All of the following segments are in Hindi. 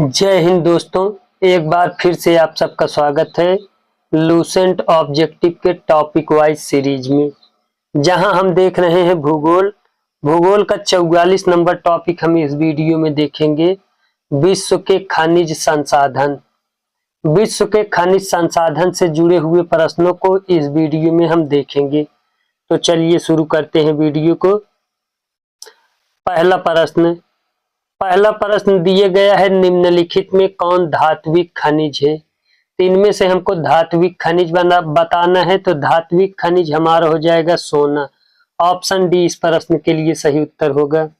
जय हिंद दोस्तों, एक बार फिर से आप सबका स्वागत है लूसेंट ऑब्जेक्टिव के टॉपिक वाइज सीरीज में, जहां हम देख रहे हैं भूगोल का 44 नंबर टॉपिक हम इस वीडियो में देखेंगे। विश्व के खनिज संसाधन। विश्व के खनिज संसाधन से जुड़े हुए प्रश्नों को इस वीडियो में हम देखेंगे। तो चलिए शुरू करते हैं वीडियो को। पहला प्रश्न दिए गया है, निम्नलिखित में कौन धात्विक खनिज है। तो इनमें से हमको धात्विक खनिज बताना है, तो धात्विक खनिज हमारा हो जाएगा सोना। ऑप्शन डी इस प्रश्न के लिए सही उत्तर होगा।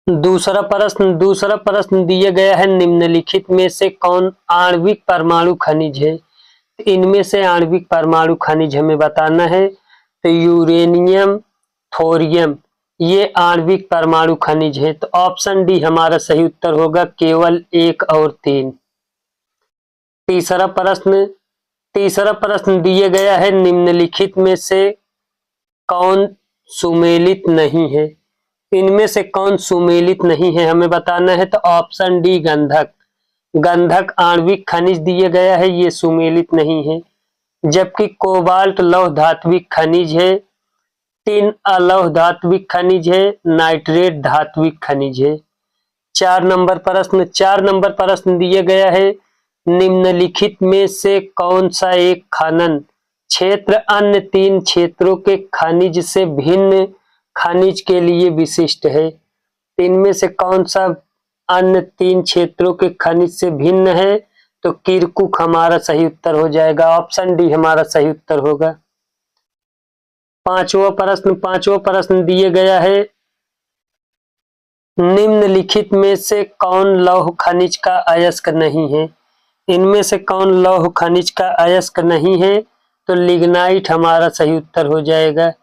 दूसरा प्रश्न दिया गया है, निम्नलिखित में से कौन आणविक परमाणु खनिज है। तो इनमें से आणविक परमाणु खनिज हमें बताना है, तो यूरेनियम, थोरियम, ये आणविक परमाणु खनिज है। तो ऑप्शन डी हमारा सही उत्तर होगा, केवल 1 और 3। तीसरा प्रश्न दिया गया है, निम्नलिखित में से कौन सुमेलित नहीं है। इनमें से कौन सुमेलित नहीं है हमें बताना है, तो ऑप्शन डी गंधक आणविक खनिज दिया गया है, ये सुमेलित नहीं है। जबकि कोबाल्ट लौह धात्विक खनिज है, टिन अलौह धात्विक खनिज है, नाइट्रेट धात्विक खनिज है। 4 नंबर प्रश्न दिया गया है, निम्नलिखित में से कौन सा एक खनन क्षेत्र अन्य 3 क्षेत्रों के खनिज से भिन्न खनिज के लिए विशिष्ट है। इनमें से कौन सा अन्य 3 क्षेत्रों के खनिज से भिन्न है, तो किरकुक हमारा सही उत्तर हो जाएगा। ऑप्शन डी हमारा सही उत्तर होगा। पांचवा प्रश्न दिए गया है, निम्नलिखित में से कौन लौह खनिज का अयस्क नहीं है। इनमें से कौन लौह खनिज का अयस्क नहीं है, तो लिग्नाइट हमारा सही उत्तर हो जाएगा।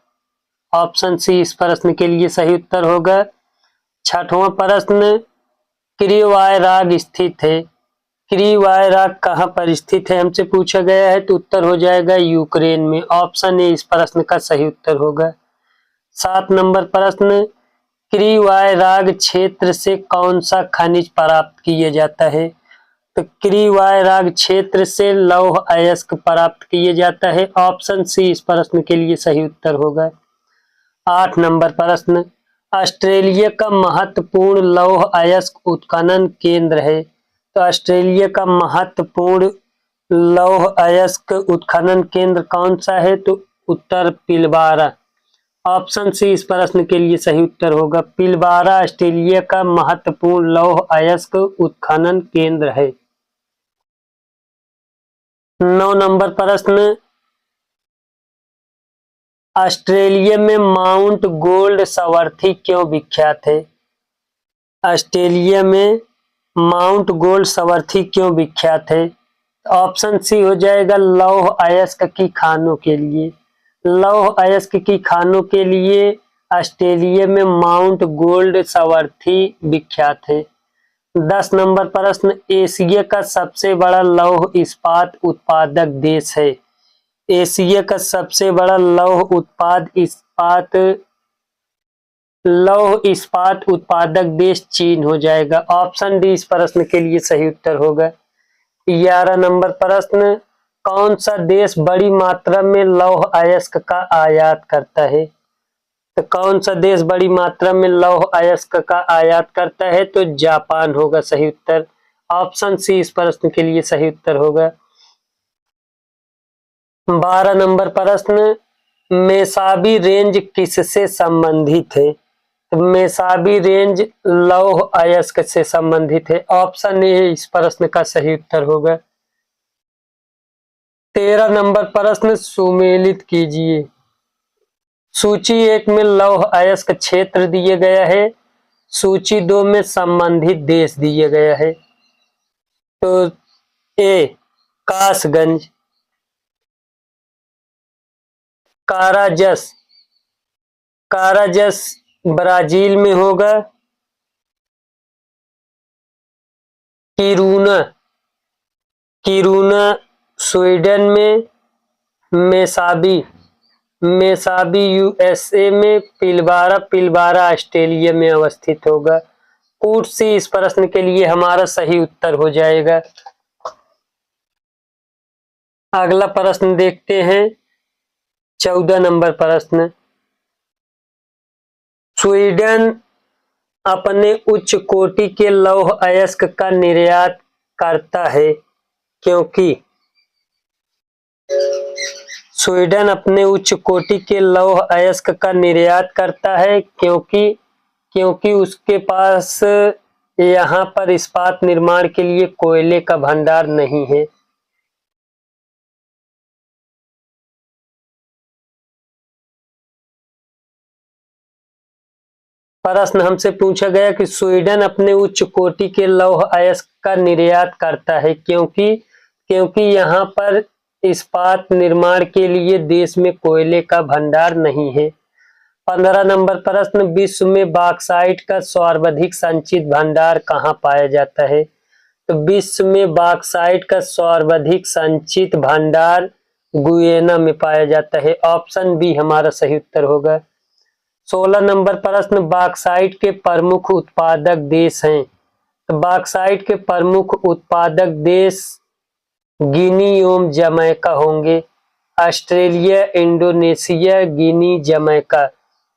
ऑप्शन सी इस प्रश्न के लिए सही उत्तर होगा। 6वां प्रश्न, क्रिवायराग स्थित है। क्रिवायराग कहाँ पर स्थित है हमसे पूछा गया है, तो उत्तर हो जाएगा यूक्रेन में। ऑप्शन ए इस प्रश्न का सही उत्तर होगा। 7 नंबर प्रश्न, क्रिवायराग क्षेत्र से कौन सा खनिज प्राप्त किया जाता है। तो क्रिवायराग क्षेत्र से लौह अयस्क प्राप्त किया जाता है। ऑप्शन सी इस प्रश्न के लिए सही उत्तर होगा। 8 नंबर प्रश्न, ऑस्ट्रेलिया का महत्वपूर्ण लौह अयस्क उत्खनन केंद्र है। तो ऑस्ट्रेलिया का महत्वपूर्ण लौह अयस्क उत्खनन केंद्र कौन सा है, तो उत्तर पिलबारा। ऑप्शन सी इस प्रश्न के लिए सही उत्तर होगा। पिलबारा ऑस्ट्रेलिया का महत्वपूर्ण लौह अयस्क उत्खनन केंद्र है। 9 नंबर प्रश्न, ऑस्ट्रेलिया में माउंट गोल्ड सावर्थी क्यों विख्यात है। ऑस्ट्रेलिया में माउंट गोल्ड सावर्थी क्यों विख्यात है। ऑप्शन सी हो जाएगा, लौह अयस्क की खानों के लिए। लौह अयस्क की खानों के लिए ऑस्ट्रेलिया में माउंट गोल्ड सावर्थी विख्यात है। 10 नंबर प्रश्न, एशिया का सबसे बड़ा लौह इस्पात उत्पादक देश है। एशिया का सबसे बड़ा लौह इस्पात उत्पादक देश चीन हो जाएगा। ऑप्शन डी इस प्रश्न के लिए सही उत्तर होगा। 11 नंबर प्रश्न, कौन सा देश बड़ी मात्रा में लौह अयस्क का आयात करता है। तो कौन सा देश बड़ी मात्रा में लौह अयस्क का आयात करता है, तो जापान होगा सही उत्तर। ऑप्शन सी इस प्रश्न के लिए सही उत्तर होगा। 12 नंबर प्रश्न, मेसाबी रेंज किससे संबंधित है। तो मेसाबी रेंज लौह अयस्क से संबंधित है। ऑप्शन ए इस प्रश्न का सही उत्तर होगा। 13 नंबर प्रश्न, सुमेलित कीजिए। सूची 1 में लौह अयस्क क्षेत्र दिया गया है, सूची 2 में संबंधित देश दिया गया है। तो ए कासगंज, काराजस ब्राजील में होगा। किरूना स्वीडन में। मेसाबी यूएसए में। पिलबारा ऑस्ट्रेलिया में अवस्थित होगा। कूट सी इस प्रश्न के लिए हमारा सही उत्तर हो जाएगा। अगला प्रश्न देखते हैं, 14 नंबर प्रश्न। स्वीडन अपने उच्च कोटि के लौह अयस्क का निर्यात करता है क्योंकि स्वीडन अपने उच्च कोटि के लौह अयस्क का निर्यात करता है क्योंकि उसके पास यहाँ पर इस्पात निर्माण के लिए कोयले का भंडार नहीं है। प्रश्न हमसे पूछा गया कि स्वीडन अपने उच्च कोटि के लौह अयस्क का निर्यात करता है क्योंकि यहाँ पर इस्पात निर्माण के लिए देश में कोयले का भंडार नहीं है। 15 नंबर प्रश्न, विश्व में बॉक्साइट का सर्वाधिक संचित भंडार कहाँ पाया जाता है? तो विश्व में बॉक्साइट का सर्वाधिक संचित भंडार गुयेना में पाया जाता है। ऑप्शन बी हमारा सही उत्तर होगा। 16 नंबर प्रश्न, बॉक्साइट के प्रमुख उत्पादक देश हैं। तो बॉक्साइट के प्रमुख उत्पादक देश गिनी एवं जमैका होंगे। ऑस्ट्रेलिया, इंडोनेशिया, गिनी, जमैका।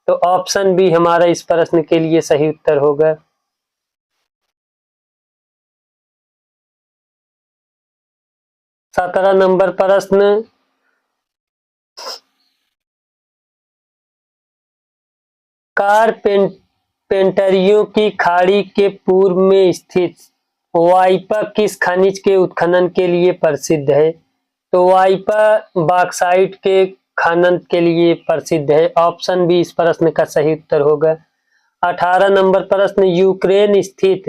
तो ऑप्शन बी हमारा इस प्रश्न के लिए सही उत्तर होगा। 17 नंबर प्रश्न, कारपेंटरियों की खाड़ी के पूर्व में स्थित वाइपा किस खनिज के उत्खनन के लिए प्रसिद्ध है? तो वाइपा बॉक्साइट के खनन के लिए प्रसिद्ध है। ऑप्शन बी इस प्रश्न का सही उत्तर होगा। 18 नंबर प्रश्न, यूक्रेन स्थित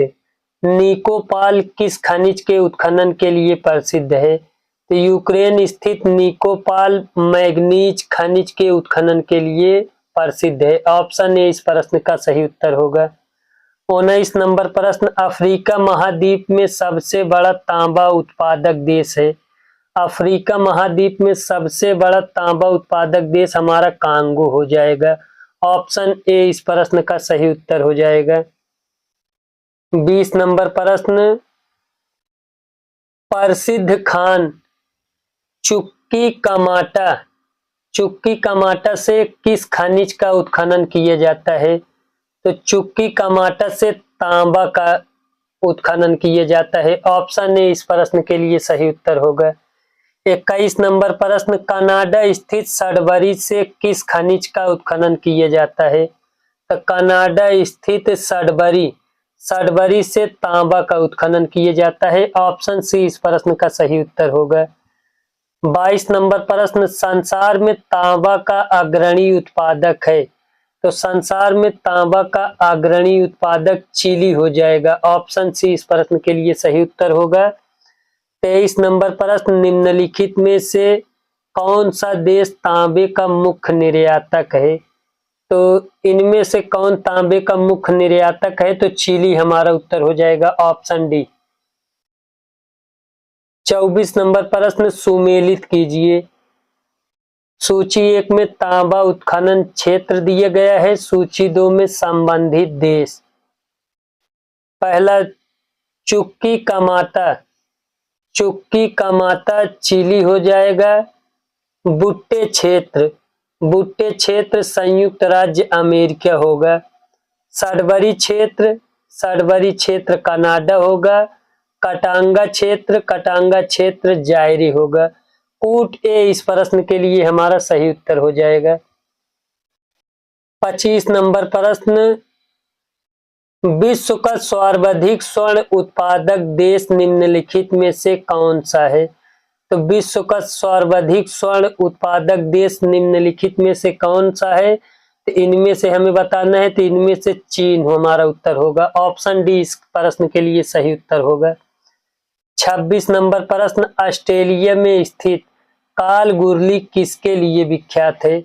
निकोपाल किस खनिज के उत्खनन के लिए प्रसिद्ध है? तो यूक्रेन स्थित निकोपाल मैग्नीज खनिज के उत्खनन के लिए प्रसिद्ध है। ऑप्शन ए इस प्रश्न का सही उत्तर होगा। 19 नंबर प्रश्न, अफ्रीका महाद्वीप में सबसे बड़ा तांबा उत्पादक देश है। अफ्रीका महाद्वीप में सबसे बड़ा तांबा उत्पादक देश हमारा कांगो हो जाएगा। ऑप्शन ए इस प्रश्न का सही उत्तर हो जाएगा। 20 नंबर प्रश्न, प्रसिद्ध खान चुक्की कमाटा से किस खनिज का उत्खनन किया जाता है? तो चुक्की कमाटा से तांबा का उत्खनन किया जाता है। ऑप्शन ए इस प्रश्न के लिए सही उत्तर होगा। 21 नंबर प्रश्न, कनाडा स्थित सडबरी से किस खनिज का उत्खनन किया जाता है? तो कनाडा स्थित सडबरी से तांबा का उत्खनन किया जाता है। ऑप्शन सी इस प्रश्न का सही उत्तर होगा। 22 नंबर प्रश्न, संसार में तांबा का अग्रणी उत्पादक है। तो संसार में तांबा का अग्रणी उत्पादक चिली हो जाएगा। ऑप्शन सी इस प्रश्न के लिए सही उत्तर होगा। 23 नंबर प्रश्न, निम्नलिखित में से कौन सा देश तांबे का मुख्य निर्यातक है? तो इनमें से कौन तांबे का मुख्य निर्यातक है? तो चिली हमारा उत्तर हो जाएगा। Option D. 24 नंबर प्रश्न, सुमेलित कीजिए। सूची 1 में तांबा उत्खनन क्षेत्र दिया गया है, सूची 2 में संबंधित देश। पहला चुक्की कमाता चिली हो जाएगा। बुट्टे क्षेत्र संयुक्त राज्य अमेरिका होगा। सडबरी क्षेत्र कनाडा होगा। कटांगा क्षेत्र जायरी होगा। कूट ए इस प्रश्न के लिए हमारा सही उत्तर हो जाएगा। 25 नंबर प्रश्न, विश्व का सर्वाधिक स्वर्ण उत्पादक देश निम्नलिखित में से कौन सा है? तो विश्व का सर्वाधिक स्वर्ण उत्पादक देश निम्नलिखित में से कौन सा है? तो इनमें से हमें बताना है, तो इनमें से चीन हमारा उत्तर होगा। ऑप्शन डी इस प्रश्न के लिए सही उत्तर होगा। 26 नंबर प्रश्न, ऑस्ट्रेलिया में स्थित कालगुरली किसके लिए विख्यात है?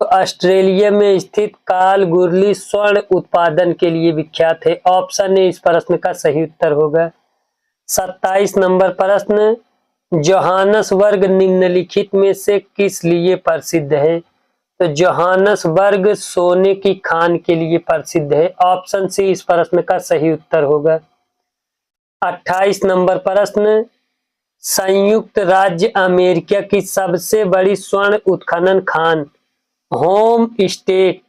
तो ऑस्ट्रेलिया में स्थित कालगुरली स्वर्ण उत्पादन के लिए विख्यात है। ऑप्शन ए इस प्रश्न का सही उत्तर होगा। 27 नंबर प्रश्न, जोहानसबर्ग निम्नलिखित में से किस लिए प्रसिद्ध है? तो जोहानसबर्ग सोने की खान के लिए प्रसिद्ध है। ऑप्शन सी इस प्रश्न का सही उत्तर होगा। 28 नंबर प्रश्न, संयुक्त राज्य अमेरिका की सबसे बड़ी स्वर्ण उत्खनन खान होम स्टेक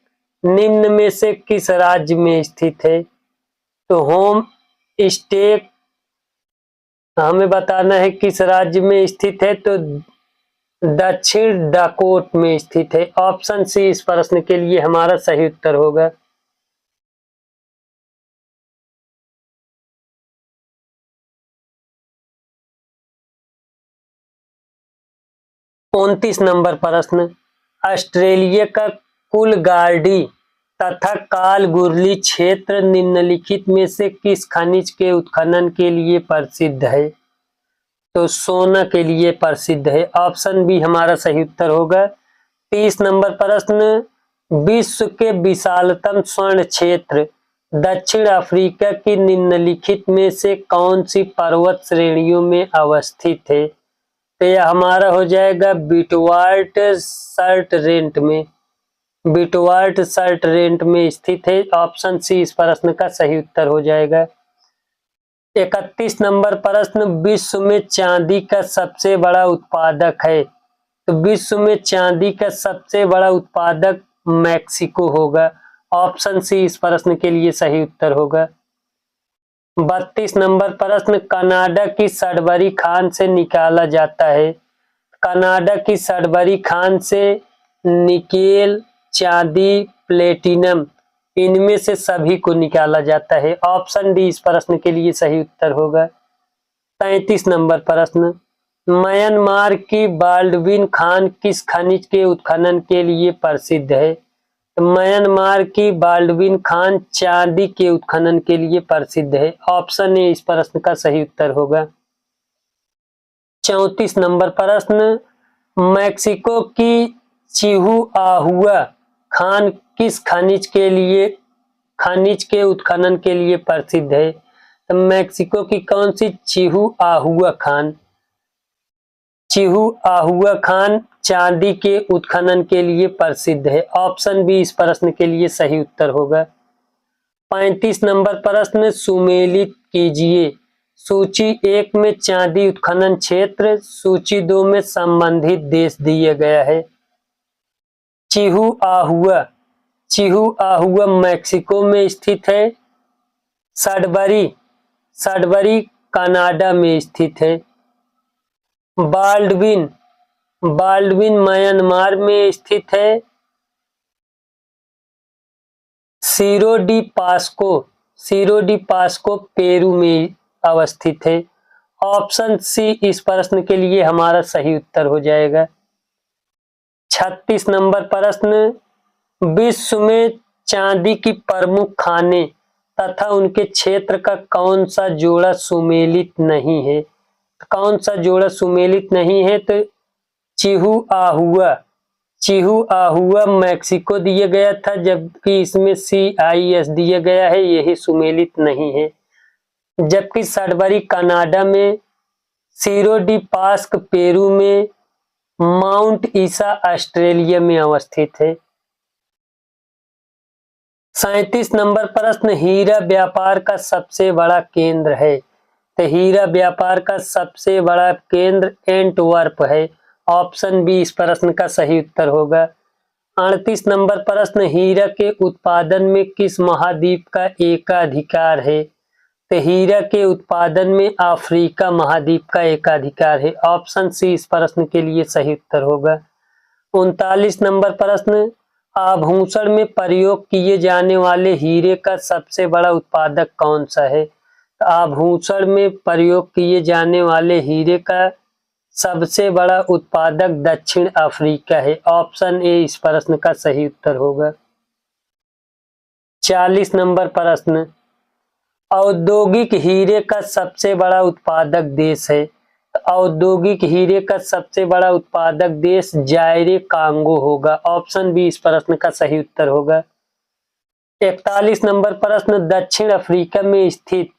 निम्न में से किस राज्य में स्थित है? तो होम स्टेक हमें बताना है किस राज्य में स्थित है, तो दक्षिण डाकोट में स्थित है। ऑप्शन सी इस प्रश्न के लिए हमारा सही उत्तर होगा। उनतीस नंबर प्रश्न, ऑस्ट्रेलिया का कुलगार्डी तथा कालगुरली क्षेत्र निम्नलिखित में से किस खनिज के उत्खनन के लिए प्रसिद्ध है? तो सोना के लिए प्रसिद्ध है। ऑप्शन बी हमारा सही उत्तर होगा। 30 नंबर प्रश्न, विश्व के विशालतम स्वर्ण क्षेत्र दक्षिण अफ्रीका की निम्नलिखित में से कौन सी पर्वत श्रेणियों में अवस्थित है? तो यह हमारा हो जाएगा बिटवार्ट सर्टरेंट में, बिटवार्ट सर्टरेंट में स्थित है। ऑप्शन सी इस प्रश्न का सही उत्तर हो जाएगा। 31 नंबर प्रश्न, विश्व में चांदी का सबसे बड़ा उत्पादक है? तो विश्व में चांदी का सबसे बड़ा उत्पादक मैक्सिको होगा। ऑप्शन सी इस प्रश्न के लिए सही उत्तर होगा। 32 नंबर प्रश्न, कनाडा की सडबरी खान से निकाला जाता है? कनाडा की सडबरी खान से निकेल, चांदी, प्लेटिनम इनमें से सभी को निकाला जाता है। ऑप्शन डी इस प्रश्न के लिए सही उत्तर होगा। 33 नंबर प्रश्न, म्यांमार की बाल्डविन खान किस खनिज के उत्खनन के लिए प्रसिद्ध है? म्यांमार की बाल्डविन खान चांदी के उत्खनन के लिए प्रसिद्ध है। ऑप्शन ए इस प्रश्न का सही उत्तर होगा। 34 नंबर प्रश्न, मैक्सिको की चिहुआहुआ खान किस खनिज के उत्खनन के लिए प्रसिद्ध है? तो मैक्सिको की कौन सी चिहुआहुआ खान? चिहुआहुआ खान चांदी के उत्खनन के लिए प्रसिद्ध है। ऑप्शन बी इस प्रश्न के लिए सही उत्तर होगा। 35 नंबर प्रश्न, सुमेलित कीजिए। सूची 1 में चांदी उत्खनन क्षेत्र, सूची 2 में संबंधित देश दिया गया है। चिहुआहुआ चिहुआहुआ मैक्सिको में स्थित है। सडबरी कनाडा में स्थित है। बाल्डविन म्यांमार में स्थित है। सिरो डी पास्को पेरू में अवस्थित है। ऑप्शन सी इस प्रश्न के लिए हमारा सही उत्तर हो जाएगा। 36 नंबर प्रश्न, विश्व में चांदी की प्रमुख खानें तथा उनके क्षेत्र का कौन सा जोड़ा सुमेलित नहीं है? कौन सा जोड़ा सुमेलित नहीं है? तो चिहुआहुआ मैक्सिको दिया गया था, जबकि इसमें CIS दिया गया है, यही सुमेलित नहीं है। जबकि सडबरी कनाडा में, सिरो डी पास्क पेरू में, माउंट ईसा ऑस्ट्रेलिया में अवस्थित है। 37 नंबर प्रश्न, हीरा व्यापार का सबसे बड़ा केंद्र है? तो हीरा व्यापार का सबसे बड़ा केंद्र एंटवर्प है। ऑप्शन बी इस प्रश्न का सही उत्तर होगा। 38 नंबर प्रश्न, हीरा के उत्पादन में किस महाद्वीप का एकाधिकार है? तो हीरा के उत्पादन में अफ्रीका महाद्वीप का एकाधिकार है। ऑप्शन सी इस प्रश्न के लिए सही उत्तर होगा। 39 नंबर प्रश्न, आभूषण में प्रयोग किए जाने वाले हीरे का सबसे बड़ा उत्पादक कौन सा है? तो आभूषण में प्रयोग किए जाने वाले हीरे का सबसे बड़ा उत्पादक दक्षिण अफ्रीका है। ऑप्शन ए इस प्रश्न का सही उत्तर होगा। 40 नंबर प्रश्न, औद्योगिक हीरे का सबसे बड़ा उत्पादक देश है? औद्योगिक हीरे का सबसे बड़ा उत्पादक देश जायरे कांगो होगा। ऑप्शन बी इस प्रश्न का सही उत्तर होगा। 41 नंबर प्रश्न, दक्षिण अफ्रीका में स्थित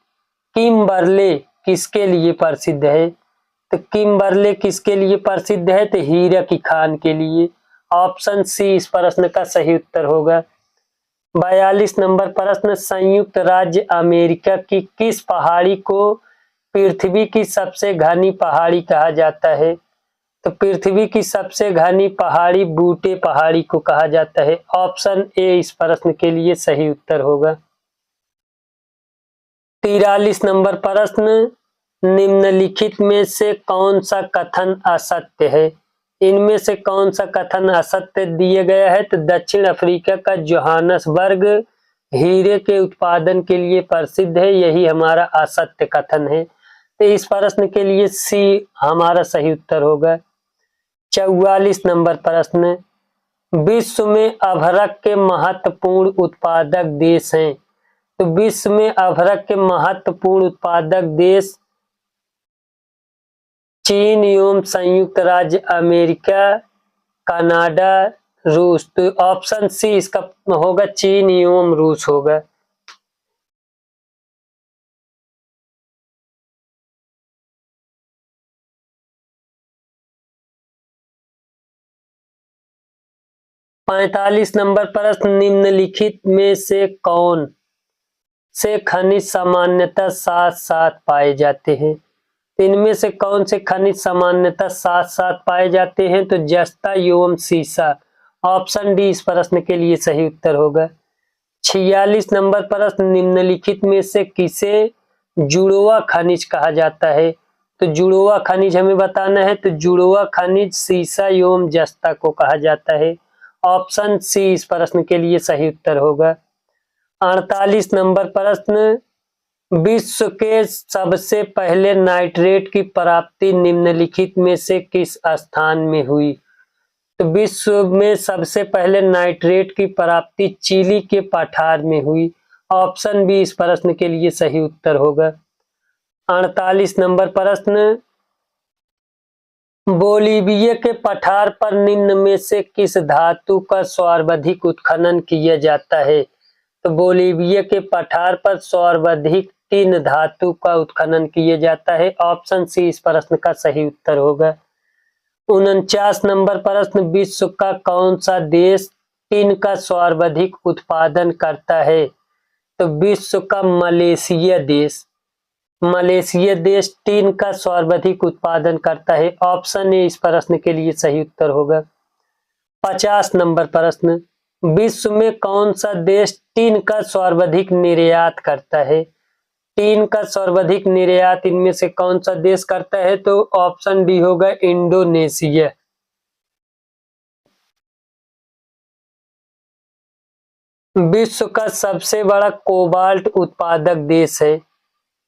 किम्बरले किसके लिए प्रसिद्ध है? तो किम्बरले किसके लिए प्रसिद्ध है? तो हीरा की खान के लिए। ऑप्शन सी इस प्रश्न का सही उत्तर होगा। 42 नंबर प्रश्न, संयुक्त राज्य अमेरिका की किस पहाड़ी को पृथ्वी की सबसे घनी पहाड़ी कहा जाता है? तो पृथ्वी की सबसे घनी पहाड़ी बूटे पहाड़ी को कहा जाता है। ऑप्शन ए इस प्रश्न के लिए सही उत्तर होगा। 43 नंबर प्रश्न, निम्नलिखित में से कौन सा कथन असत्य है? इनमें से कौन सा कथन असत्य दिया गया है? तो दक्षिण अफ्रीका का जोहान्सबर्ग हीरे के उत्पादन के लिए प्रसिद्ध है, यही हमारा असत्य कथन है। तो इस प्रश्न के लिए सी हमारा सही उत्तर होगा। 44 नंबर प्रश्न, विश्व में अभ्रक के महत्वपूर्ण उत्पादक देश हैं। तो विश्व में अभ्रक के महत्वपूर्ण उत्पादक देश चीन एवं संयुक्त राज्य अमेरिका, कनाडा, रूस। तो ऑप्शन सी इसका होगा, चीन एवं रूस होगा। पैंतालीस नंबर प्रश्न, निम्नलिखित में से कौन से खनिज सामान्यतः साथ साथ पाए जाते हैं? इनमें से कौन से खनिज सामान्यतः साथ साथ पाए जाते हैं? तो जस्ता एवं सीसा। ऑप्शन डी इस प्रश्न के लिए सही उत्तर होगा। 46 नंबर प्रश्न, निम्नलिखित में से किसे जुड़वा खनिज कहा जाता है? तो जुड़वा खनिज हमें बताना है। तो जुड़वा खनिज सीसा एवं जस्ता को कहा जाता है। ऑप्शन सी इस प्रश्न के लिए सही उत्तर होगा। 48 नंबर प्रश्न, विश्व के सबसे पहले नाइट्रेट की प्राप्ति निम्नलिखित में से किस स्थान में हुई? तो विश्व में सबसे पहले नाइट्रेट की प्राप्ति चिली के पठार में हुई। ऑप्शन बी इस प्रश्न के लिए सही उत्तर होगा। 48 नंबर प्रश्न, बोलीविया के पठार पर निम्न में से किस धातु का सर्वाधिक उत्खनन किया जाता है? तो बोलीविया के पठार पर सर्वाधिक तीन धातु का उत्खनन किया जाता है। ऑप्शन सी इस प्रश्न का सही उत्तर होगा। 49 नंबर प्रश्न, विश्व का कौन सा देश टीन का सर्वाधिक उत्पादन करता है? तो विश्व का मलेशिया देश टीन का सर्वाधिक उत्पादन करता है। ऑप्शन ए इस प्रश्न के लिए सही उत्तर होगा। 50 नंबर प्रश्न, विश्व में कौन सा देश टीन का सर्वाधिक निर्यात करता है? टीन का सर्वाधिक निर्यात इनमें से कौन सा देश करता है? तो ऑप्शन डी होगा, इंडोनेशिया। विश्व का सबसे बड़ा कोबाल्ट उत्पादक देश है।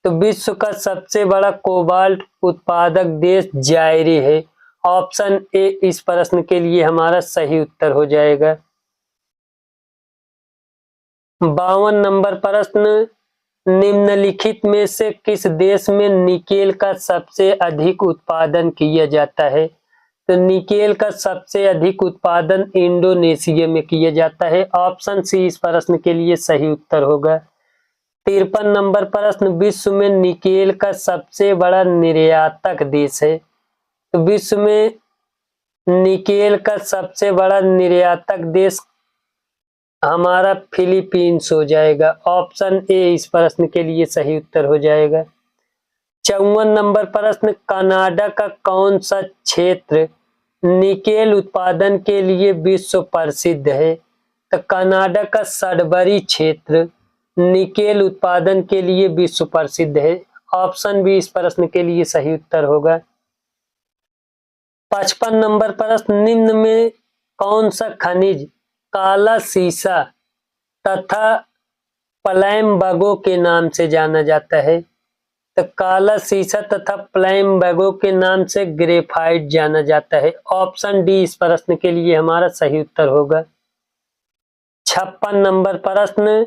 तो विश्व का सबसे बड़ा कोबाल्ट उत्पादक देश जायरे है। ऑप्शन ए इस प्रश्न के लिए हमारा सही उत्तर हो जाएगा। 52 नंबर प्रश्न, निम्नलिखित में से किस देश में निकेल का सबसे अधिक उत्पादन किया जाता है? तो निकेल का सबसे अधिक उत्पादन इंडोनेशिया में किया जाता है। ऑप्शन सी इस प्रश्न के लिए सही उत्तर होगा। 53 नंबर प्रश्न, विश्व में निकेल का सबसे बड़ा निर्यातक देश है। तो विश्व में निकेल का सबसे बड़ा निर्यातक देश हमारा फिलीपींस हो जाएगा। ऑप्शन ए इस प्रश्न के लिए सही उत्तर हो जाएगा। 54 नंबर प्रश्न, कनाडा का कौन सा क्षेत्र निकेल उत्पादन के लिए विश्व प्रसिद्ध है? तो कनाडा का सडबरी क्षेत्र निकेल उत्पादन के लिए विश्व प्रसिद्ध है। ऑप्शन बी इस प्रश्न के लिए सही उत्तर होगा। 55 नंबर प्रश्न, निम्न में कौन सा खनिज काला सीसा तथा प्लैम्बगो के नाम से जाना जाता है? तो काला सीसा तथा प्लैम्बगो के नाम से ग्रेफाइट जाना जाता है। ऑप्शन डी इस प्रश्न के लिए हमारा सही उत्तर होगा। 56 नंबर प्रश्न,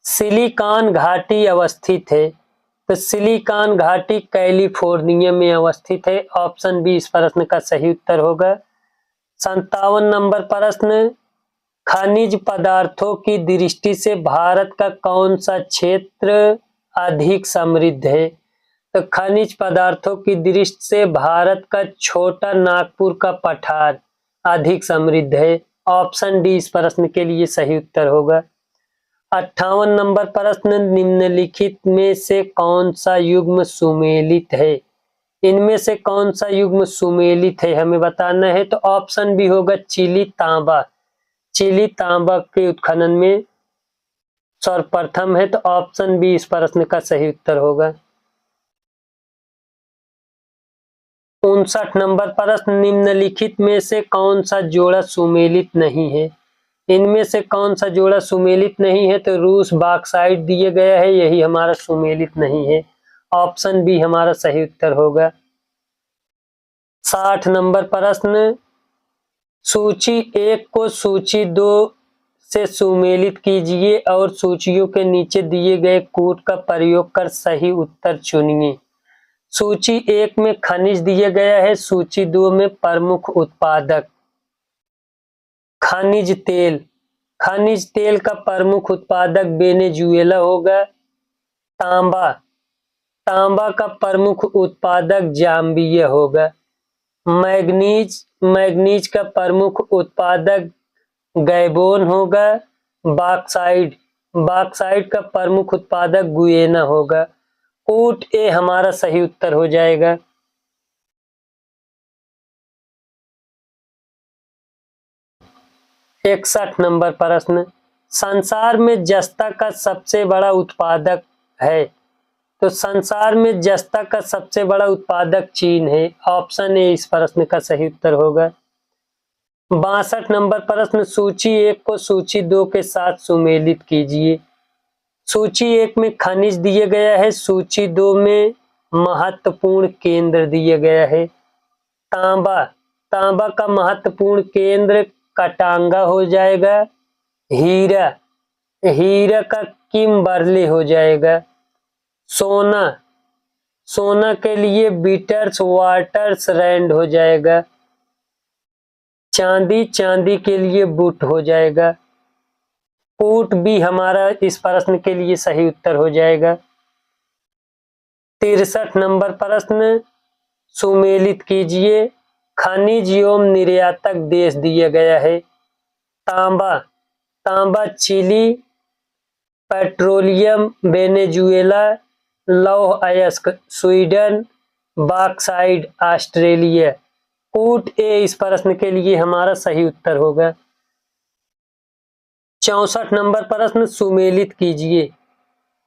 सिलिकॉन घाटी अवस्थित है। तो सिलिकॉन घाटी कैलिफोर्निया में अवस्थित है। ऑप्शन बी इस प्रश्न का सही उत्तर होगा। 57 नंबर प्रश्न, खनिज पदार्थों की दृष्टि से भारत का कौन सा क्षेत्र अधिक समृद्ध है? तो खनिज पदार्थों की दृष्टि से भारत का छोटा नागपुर का पठार अधिक समृद्ध है। ऑप्शन डी इस प्रश्न के लिए सही उत्तर होगा। 58 नंबर प्रश्न, निम्नलिखित में से कौन सा युग्म सुमेलित है? इनमें से कौन सा युग्म सुमेलित है हमें बताना है। तो ऑप्शन बी होगा चीली तांबा। चीली तांबा के उत्खनन में सर्वप्रथम है, तो ऑप्शन बी इस प्रश्न का सही उत्तर होगा। 59 नंबर प्रश्न, निम्नलिखित में से कौन सा जोड़ा सुमेलित नहीं है? इनमें से कौन सा जोड़ा सुमेलित नहीं है? तो रूस बॉक्साइट दिया गया है, यही हमारा सुमेलित नहीं है। ऑप्शन बी हमारा सही उत्तर होगा। 60 नंबर प्रश्न, सूची 1 को सूची 2 से सुमेलित कीजिए और सूचियों के नीचे दिए गए कूट का प्रयोग कर सही उत्तर चुनिए। सूची 1 में खनिज दिया गया है, सूची 2 में प्रमुख उत्पादक। खनिज तेल, खनिज तेल का प्रमुख उत्पादक वेनेजुएला होगा। तांबा, तांबा का प्रमुख उत्पादक जाम्बिया होगा। मैग्नीज, मैग्नीज का प्रमुख उत्पादक गैबोन होगा। बॉक्साइट, बॉक्साइट का प्रमुख उत्पादक गुयेना होगा। कूट ए हमारा सही उत्तर हो जाएगा। इकसठ नंबर प्रश्न, संसार में जस्ता का सबसे बड़ा उत्पादक है? तो संसार में जस्ता का सबसे बड़ा उत्पादक चीन है। ऑप्शन ए इस प्रश्न का सही उत्तर होगा। 62 नंबर प्रश्न, सूची 1 को सूची 2 के साथ सुमेलित कीजिए। सूची 1 में खनिज दिया गया है, सूची 2 में महत्वपूर्ण केंद्र दिया गया है। तांबा, तांबा का महत्वपूर्ण केंद्र कटांगा हो जाएगा। हीरा, हीरा का किम्बर्ले हो जाएगा। सोना, सोना के लिए बीटर्स वाटर्स रैंड हो जाएगा। चांदी, चांदी के लिए बुट हो जाएगा। कूट भी हमारा इस प्रश्न के लिए सही उत्तर हो जाएगा। 63 नंबर प्रश्न, सुमेलित कीजिए। खनिज एवं निर्यातक देश दिया गया है। तांबा, तांबा चिली, पेट्रोलियम वेनेजुएला, लौह अयस्क स्वीडन, बॉक्साइट ऑस्ट्रेलिया। कूट ए इस प्रश्न के लिए हमारा सही उत्तर होगा। 64 नंबर प्रश्न, सुमेलित कीजिए।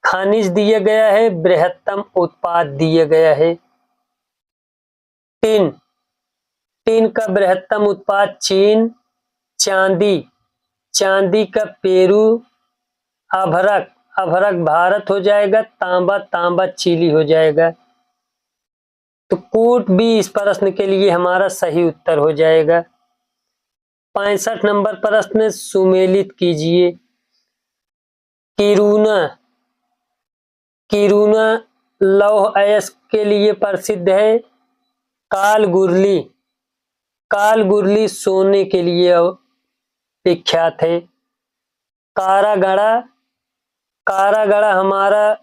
खनिज दिया गया है, बृहत्तम उत्पाद दिया गया है। टिन, टिन का बृहत्तम उत्पाद चीन। चांदी, चांदी का पेरू। अभ्रक, अभ्रक भारत हो जाएगा। तांबा, तांबा चिली हो जाएगा। तो कूट भी इस प्रश्न के लिए हमारा सही उत्तर हो जाएगा। 65 नंबर प्रश्न, सुमेलित कीजिए। किरूना, किरूना लौह अयस्क के लिए प्रसिद्ध है। कालगुरली, कालगुरली सोने के लिए विख्यात है। कारागड़ा, कारागड़ा हमारा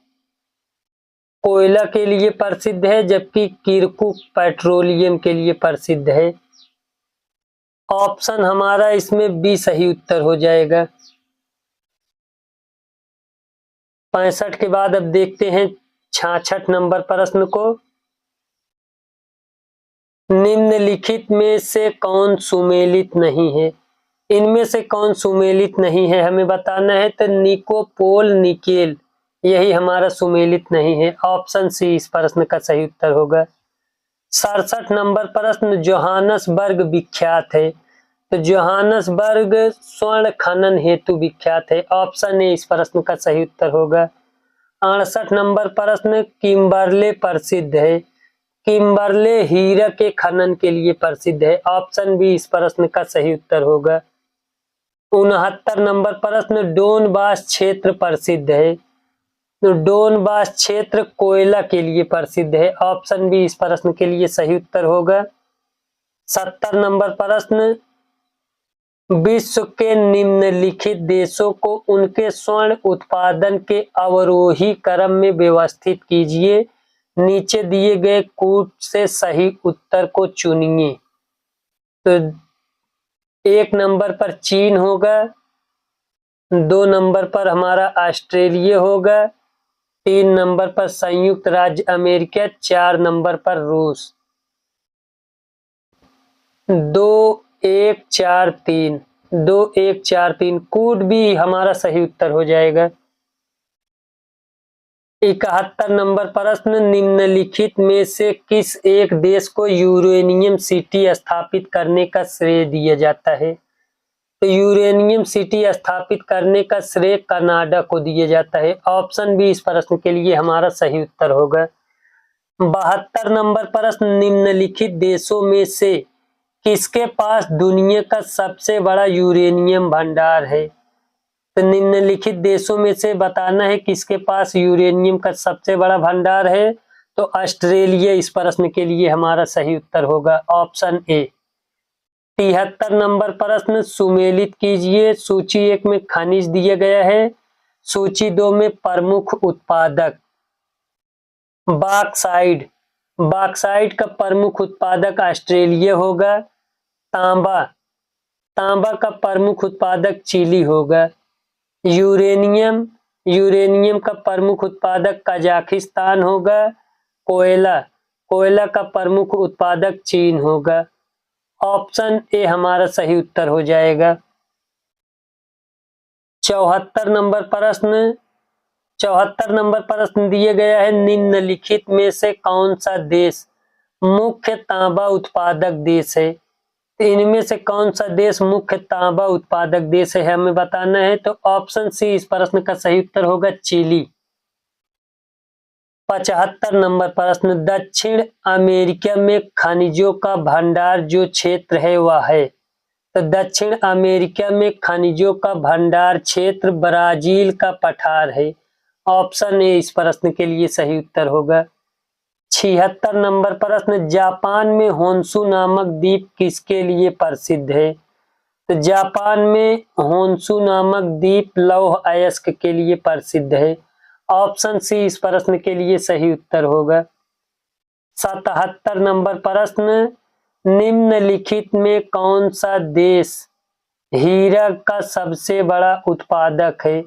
कोयला के लिए प्रसिद्ध है, जबकि किरकुक पेट्रोलियम के लिए प्रसिद्ध है। ऑप्शन हमारा इसमें बी सही उत्तर हो जाएगा। 65 के बाद अब देखते हैं 66 नंबर प्रश्न को। निम्नलिखित में से कौन सुमेलित नहीं है? इनमें से कौन सुमेलित नहीं है हमें बताना है। तो निकोपोल निकेल, यही हमारा सुमेलित नहीं है। ऑप्शन सी इस प्रश्न का सही उत्तर होगा। 67 नंबर प्रश्न, जोहानसबर्ग विख्यात है? तो जोहानसबर्ग स्वर्ण खनन हेतु विख्यात है। ऑप्शन ए इस प्रश्न का सही उत्तर होगा। 68 नंबर प्रश्न, किम्बर्ले प्रसिद्ध है? किम्बर्ले हीरा के खनन के लिए प्रसिद्ध है। ऑप्शन बी इस प्रश्न का सही उत्तर होगा। 69 नंबर प्रश्न, डोनबास क्षेत्र प्रसिद्ध है? तो डोनबास क्षेत्र कोयला के लिए प्रसिद्ध है। ऑप्शन बी इस प्रश्न के लिए सही उत्तर होगा। 70 नंबर प्रश्न, विश्व के निम्नलिखित देशों को उनके स्वर्ण उत्पादन के अवरोही क्रम में व्यवस्थित कीजिए। नीचे दिए गए कूट से सही उत्तर को चुनिए। तो 1 नंबर पर चीन होगा, 2 नंबर पर हमारा ऑस्ट्रेलिया होगा, 3 नंबर पर संयुक्त राज्य अमेरिका, 4 नंबर पर रूस। 2 1 4 3, 2 1 4 3 कूड भी हमारा सही उत्तर हो जाएगा। 71 नंबर प्रश्न, निम्नलिखित में से किस एक देश को यूरेनियम सिटी स्थापित करने का श्रेय दिया जाता है? तो यूरेनियम सिटी स्थापित करने का श्रेय कनाडा को दिया जाता है। ऑप्शन बी इस प्रश्न के लिए हमारा सही उत्तर होगा। 72 नंबर प्रश्न, निम्नलिखित देशों में से किसके पास दुनिया का सबसे बड़ा यूरेनियम भंडार है? तो निम्नलिखित देशों में से बताना है किसके पास यूरेनियम का सबसे बड़ा भंडार है। तो ऑस्ट्रेलिया इस प्रश्न के लिए हमारा सही उत्तर होगा, ऑप्शन ए। 73 नंबर प्रश्न, सुमेलित कीजिए। सूची 1 में खनिज दिया गया है, सूची 2 में प्रमुख उत्पादक। बॉक्साइट, बॉक्साइट का प्रमुख उत्पादक ऑस्ट्रेलिया होगा। तांबा, तांबा का प्रमुख उत्पादक चिली होगा। यूरेनियम, यूरेनियम का प्रमुख उत्पादक कजाकिस्तान होगा। कोयला, कोयला का प्रमुख उत्पादक चीन होगा। ऑप्शन ए हमारा सही उत्तर हो जाएगा। 74 नंबर प्रश्न, 74 नंबर प्रश्न दिया गया है, निम्नलिखित में से कौन सा देश मुख्य तांबा उत्पादक देश है? तो इनमें से कौन सा देश मुख्य तांबा उत्पादक देश है हमें बताना है। तो ऑप्शन सी इस प्रश्न का सही उत्तर होगा, चिली। 75 नंबर प्रश्न, दक्षिण अमेरिका में खनिजों का भंडार जो क्षेत्र है वह है? तो दक्षिण अमेरिका में खनिजों का भंडार क्षेत्र ब्राजील का पठार है। ऑप्शन ए इस प्रश्न के लिए सही उत्तर होगा। 76 नंबर प्रश्न, जापान में होन्शु नामक द्वीप किसके लिए प्रसिद्ध है? तो जापान में होन्शु नामक द्वीप लौह अयस्क के लिए प्रसिद्ध है। ऑप्शन सी इस प्रश्न के लिए सही उत्तर होगा। 77 नंबर प्रश्न, निम्नलिखित में कौन सा देश हीरा का सबसे बड़ा उत्पादक है?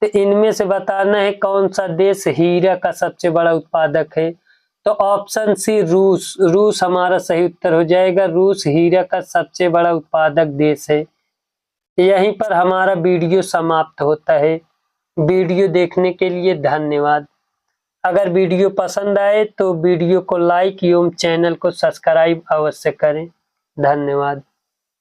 तो इनमें से बताना है कौन सा देश हीरा का सबसे बड़ा उत्पादक है। तो ऑप्शन सी रूस, रूस हमारा सही उत्तर हो जाएगा। रूस हीरा का सबसे बड़ा उत्पादक देश है। यहीं पर हमारा वीडियो समाप्त होता है। वीडियो देखने के लिए धन्यवाद। अगर वीडियो पसंद आए तो वीडियो को लाइक एवं चैनल को सब्सक्राइब अवश्य करें। धन्यवाद।